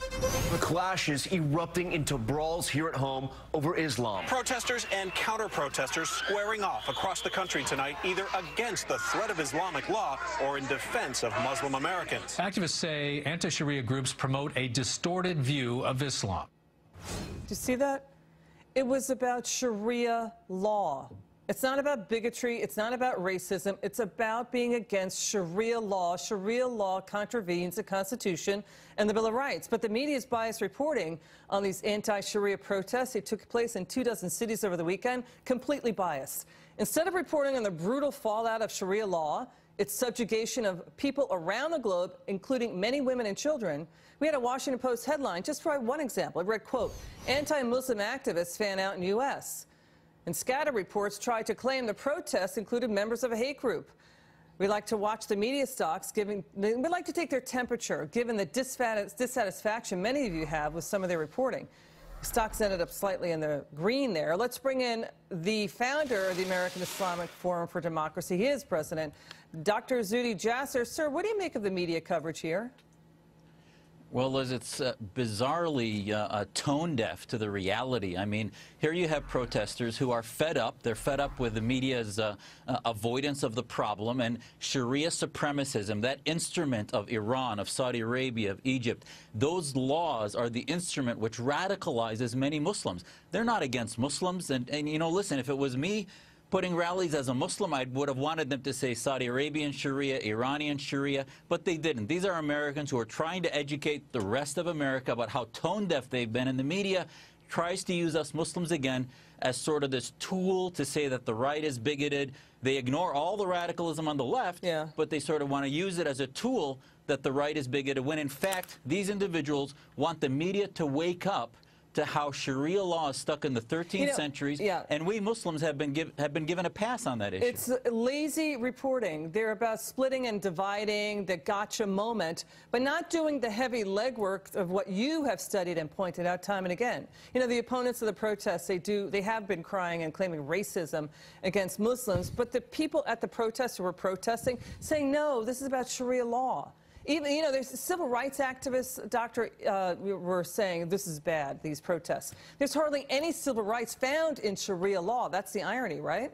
The clashes erupting into brawls here at home over Islam. Protesters and counter-protesters squaring off across the country tonight, either against the threat of Islamic law or in defense of Muslim Americans. Activists say anti-Sharia groups promote a distorted view of Islam. Do you see that? It was about Sharia law. It's not about bigotry. It's not about racism. It's about being against Sharia law. Sharia law contravenes the Constitution and the Bill of Rights. But the media's biased reporting on these anti-Sharia protests, they took place in 24 cities over the weekend, completely biased. Instead of reporting on the brutal fallout of Sharia law, its subjugation of people around the globe, including many women and children, we had a Washington Post headline, just for one example. It read, quote, anti-Muslim activists fan out in U.S. And scatter reports tried to claim the protests included members of a hate group. We like to watch the media stocks, we like to take their temperature, given the dissatisfaction many of you have with some of their reporting. Stocks ended up slightly in the green there. Let's bring in the founder of the American Islamic Forum for Democracy. He is president, Dr. Zuhdi Jasser. Sir, what do you make of the media coverage here? Well, Liz, it's bizarrely tone deaf to the reality. I mean, here you have protesters who are fed up. They're fed up with the media's avoidance of the problem and Sharia supremacism, that instrument of Iran, of Saudi Arabia, of Egypt. Those laws are the instrument which radicalizes many Muslims. They're not against Muslims. And you know, listen, if it was me putting rallies as a Muslim, I would have wanted them to say Saudi Arabian Sharia, Iranian Sharia, but they didn't. These are Americans who are trying to educate the rest of America about how tone-deaf they've been, and the media tries to use us Muslims again as sort of this tool to say that the right is bigoted. They ignore all the radicalism on the left, but they sort of want to use it as a tool that the right is bigoted, when in fact these individuals want the media to wake up to how Sharia law is stuck in the 13th centuries, and we Muslims have been given a pass on that issue. It's lazy reporting. They're about splitting and dividing, the gotcha moment, but not doing the heavy legwork of what you have studied and pointed out time and again. You know, the opponents of the protests, they have been crying and claiming racism against Muslims, but the people at the protests who were protesting saying, no, this is about Sharia law. Even, you know, there's civil rights activists, Doctor, were saying this is bad, these protests. There's hardly any civil rights found in Sharia law. That's the irony, right?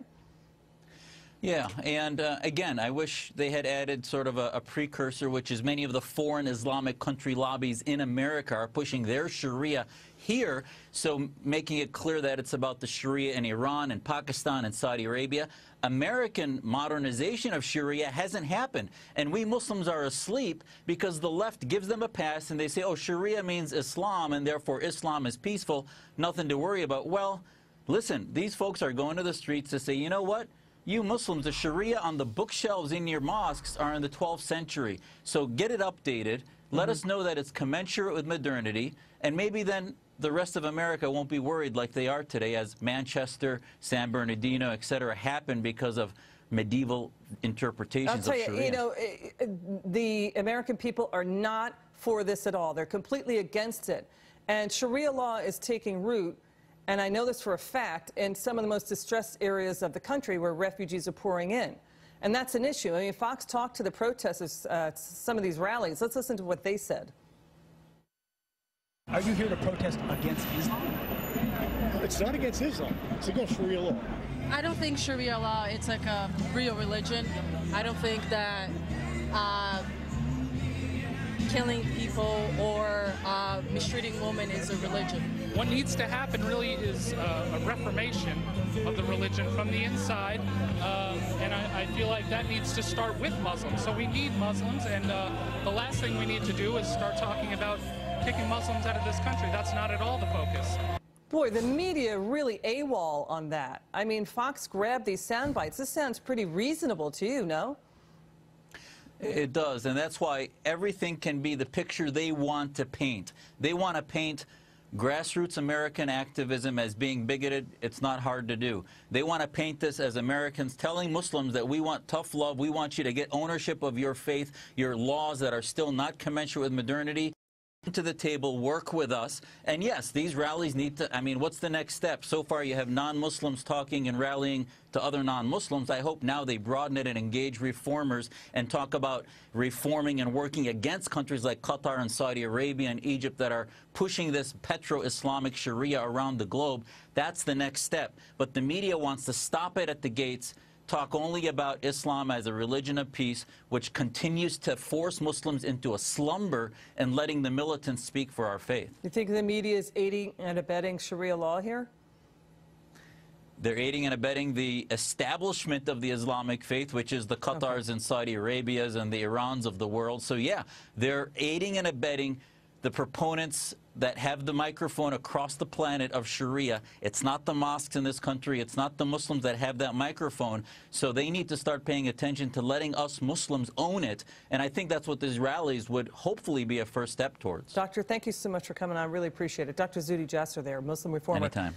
Yeah, and again, I wish they had added sort of a precursor, which is many of the foreign Islamic country lobbies in America are pushing their Sharia here, so making it clear that it's about the Sharia in Iran and Pakistan and Saudi Arabia. American modernization of Sharia hasn't happened, and we Muslims are asleep because the left gives them a pass and they say, oh, Sharia means Islam and therefore Islam is peaceful, nothing to worry about. Well, listen, these folks are going to the streets to say, you know what? You Muslims, the Sharia on the bookshelves in your mosques are in the 12th century. So get it updated. Let us know that it's commensurate with modernity, and maybe then the rest of America won't be worried like they are today, as Manchester, San Bernardino, etc., happened because of medieval interpretations of Sharia. I'll tell you, you know, the American people are not for this at all. They're completely against it. And Sharia law is taking root, and I know this for a fact, in some of the most distressed areas of the country where refugees are pouring in. And that's an issue. I mean, Fox talked to the protesters at some of these rallies. Let's listen to what they said. Are you here to protest against Islam? It's not against Islam. It's against Sharia law. I don't think Sharia law, it's like a real religion. I don't think that killing people or mistreating women is a religion. What needs to happen really is a reformation of the religion from the inside, and I feel like that needs to start with Muslims. So we need Muslims, and the last thing we need to do is start talking about kicking Muslims out of this country. That's not at all the focus. Boy, the media really AWOL on that. I mean, Fox grabbed these sound bites. This sounds pretty reasonable to you, no? It does, and that's why everything can be the picture they want to paint. They want to paint grassroots American activism as being bigoted. It's not hard to do. They want to paint this as Americans telling Muslims that we want tough love, we want you to get ownership of your faith, your laws that are still not commensurate with modernity. to the table, work with us. And yes, these rallies need to, I mean, what's the next step? So far you have non-Muslims talking and rallying to other non-Muslims. I hope now they broaden it and engage reformers and talk about reforming and working against countries like Qatar and Saudi Arabia and Egypt that are pushing this petro-Islamic Sharia around the globe. That's the next step. But the media wants to stop it at the gates, talk only about Islam as a religion of peace, which continues to force Muslims into a slumber and letting the militants speak for our faith. You think the media is aiding and abetting Sharia law here? They're aiding and abetting the establishment of the Islamic faith, which is the Qatars and Saudi Arabias and the Irans of the world. So yeah, they're aiding and abetting the proponents that have the microphone across the planet of Sharia. It's not the mosques in this country. It's not the Muslims that have that microphone. So they need to start paying attention to letting us Muslims own it. And I think that's what these rallies would hopefully be a first step towards. Doctor, thank you so much for coming on. I really appreciate it. Dr. Zuhdi Jasser there, Muslim reformer. Anytime.